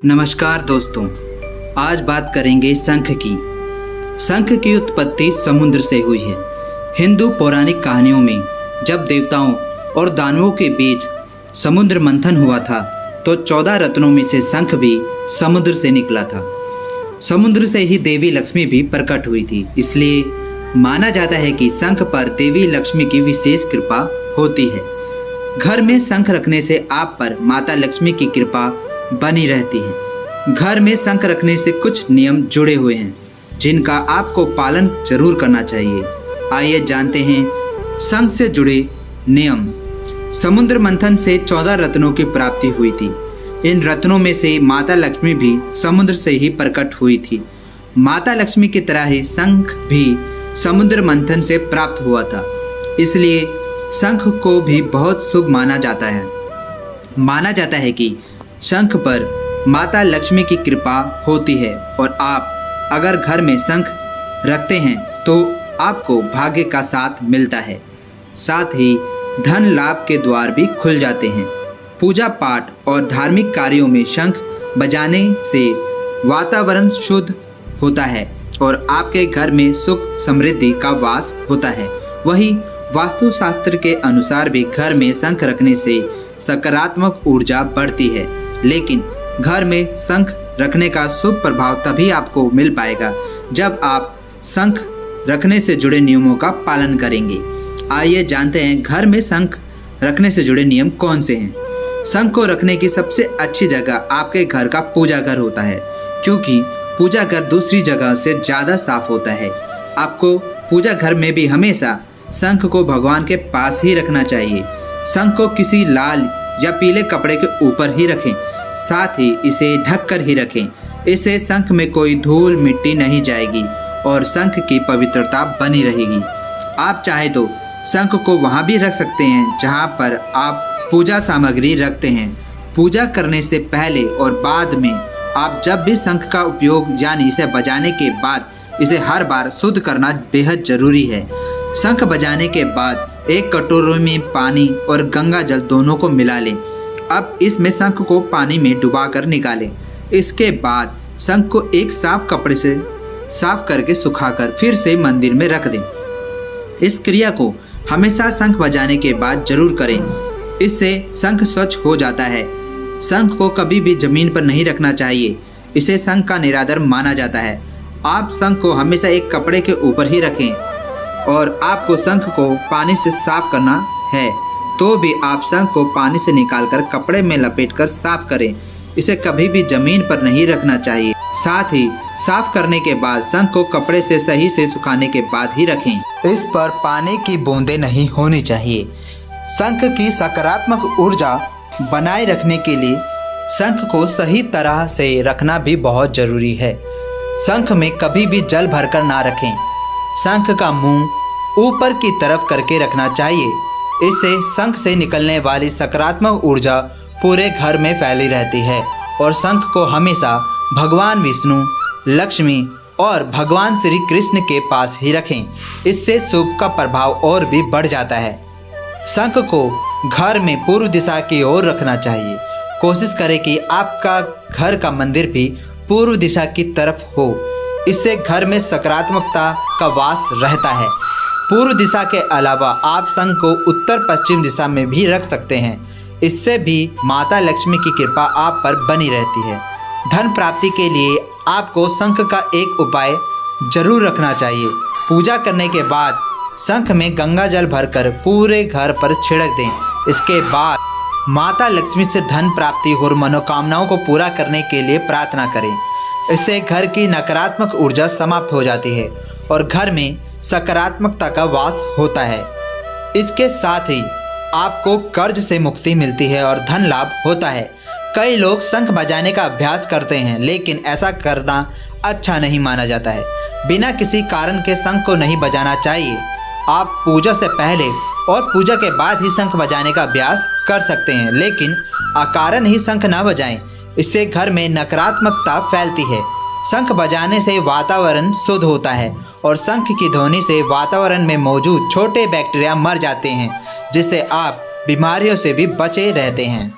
नमस्कार दोस्तों, आज बात करेंगे शंख की। शंख की उत्पत्ति समुद्र से हुई है। हिंदू पौराणिक कहानियों में जब देवताओं और दानवों के बीच समुद्र मंथन हुआ था तो 14 रत्नों में से शंख भी समुद्र से निकला था। समुद्र से ही देवी लक्ष्मी भी प्रकट हुई थी, इसलिए माना जाता है कि शंख पर देवी लक्ष्मी की विशेष कृपा होती है। घर में शंख रखने से आप पर माता लक्ष्मी की कृपा बनी रहती है। घर में शंख रखने से कुछ नियम जुड़े हुए हैं जिनका आपको पालन जरूर करना चाहिए। आइए जानते हैं शंख से जुड़े नियम। समुद्र मंथन से 14 रत्नों की प्राप्ति हुई थी। इन रत्नों में से माता लक्ष्मी भी समुद्र से ही प्रकट हुई थी। माता लक्ष्मी की तरह ही शंख भी समुद्र मंथन से प्राप्त हुआ था, इसलिए शंख को भी बहुत शुभ माना जाता है। माना जाता है कि शंख पर माता लक्ष्मी की कृपा होती है और आप अगर घर में शंख रखते हैं तो आपको भाग्य का साथ मिलता है। साथ ही धन लाभ के द्वार भी खुल जाते हैं। पूजा पाठ और धार्मिक कार्यों में शंख बजाने से वातावरण शुद्ध होता है और आपके घर में सुख समृद्धि का वास होता है। वहीं वास्तुशास्त्र के अनुसार भी घर में शंख रखने से सकारात्मक ऊर्जा बढ़ती है। लेकिन घर में शंख रखने का शुभ प्रभाव तभी आपको मिल पाएगा जब आप शंख रखने से जुड़े नियमों का पालन करेंगे। आइए जानते हैं घर में शंख रखने से जुड़े नियम कौन से हैं। शंख को रखने की सबसे अच्छी जगह आपके घर का पूजा घर होता है, क्योंकि पूजा घर दूसरी जगह से ज़्यादा साफ होता है। आपको पूजा घर में भी हमेशा शंख को भगवान के पास ही रखना चाहिए। शंख को किसी लाल या पीले कपड़े के ऊपर ही रखें, साथ ही इसे ढककर ही रखें। इससे शंख में कोई धूल मिट्टी नहीं जाएगी और शंख की पवित्रता बनी रहेगी। आप चाहे तो शंख को वहाँ भी रख सकते हैं जहाँ पर आप पूजा सामग्री रखते हैं। पूजा करने से पहले और बाद में आप जब भी शंख का उपयोग यानी इसे बजाने के बाद इसे हर बार शुद्ध करना बेहद जरूरी है। शंख बजाने के बाद एक कटोरे में पानी और गंगा जल दोनों को मिला लें। अब इसमें शंख को पानी में डुबाकर निकालें। इसके बाद शंख को एक साफ कपड़े से साफ करके सुखाकर फिर से मंदिर में रख दें। इस क्रिया को हमेशा शंख बजाने के बाद जरूर करें, इससे शंख स्वच्छ हो जाता है। शंख को कभी भी जमीन पर नहीं रखना चाहिए, इसे शंख का निरादर माना जाता है। आप शंख को हमेशा एक कपड़े के ऊपर ही रखें और आपको शंख को पानी से साफ करना है तो भी आप शंख को पानी से निकालकर कपड़े में लपेटकर साफ करें। इसे कभी भी जमीन पर नहीं रखना चाहिए। साथ ही साफ करने के बाद शंख को कपड़े से सही से सुखाने के बाद ही रखें। इस पर पानी की बूंदें नहीं होनी चाहिए। शंख की सकारात्मक ऊर्जा बनाए रखने के लिए शंख को सही तरह से रखना भी बहुत जरूरी है। शंख में कभी भी जल भरकर ना रखें। शंख का मुंह ऊपर की तरफ करके रखना चाहिए। इससे शंख से निकलने वाली सकारात्मक ऊर्जा पूरे घर में फैली रहती है और शंख को हमेशा भगवान विष्णु, लक्ष्मी और भगवान श्री कृष्ण के पास ही रखें। इससे शुभ का प्रभाव और भी बढ़ जाता है। शंख को घर में पूर्व दिशा की ओर रखना चाहिए। कोशिश करें कि आपका घर का मंदिर भी पूर्व दिशा की तरफ हो। इससे घर में सकारात्मकता का वास रहता है। पूर्व दिशा के अलावा आप शंख को उत्तर पश्चिम दिशा में भी रख सकते हैं। इससे भी माता लक्ष्मी की कृपा आप पर बनी रहती है। धन प्राप्ति के लिए आपको शंख का एक उपाय जरूर रखना चाहिए। पूजा करने के बाद शंख में गंगा जल भरकर पूरे घर पर छिड़क दें। इसके बाद माता लक्ष्मी से धन प्राप्ति और मनोकामनाओं को पूरा करने के लिए प्रार्थना करें। इससे घर की नकारात्मक ऊर्जा समाप्त हो जाती है और घर में सकारात्मकता का वास होता है। इसके साथ ही आपको कर्ज से मुक्ति मिलती है और धन लाभ होता है। कई लोग शंख बजाने का अभ्यास करते हैं, लेकिन ऐसा करना अच्छा नहीं माना जाता है। बिना किसी कारण के शंख को नहीं बजाना चाहिए। आप पूजा से पहले और पूजा के बाद ही शंख बजाने का अभ्यास कर सकते हैं, लेकिन अकारण ही शंख ना बजाएं। इससे घर में नकारात्मकता फैलती है। शंख बजाने से वातावरण शुद्ध होता है और शंख की ध्वनि से वातावरण में मौजूद छोटे बैक्टीरिया मर जाते हैं, जिससे आप बीमारियों से भी बचे रहते हैं।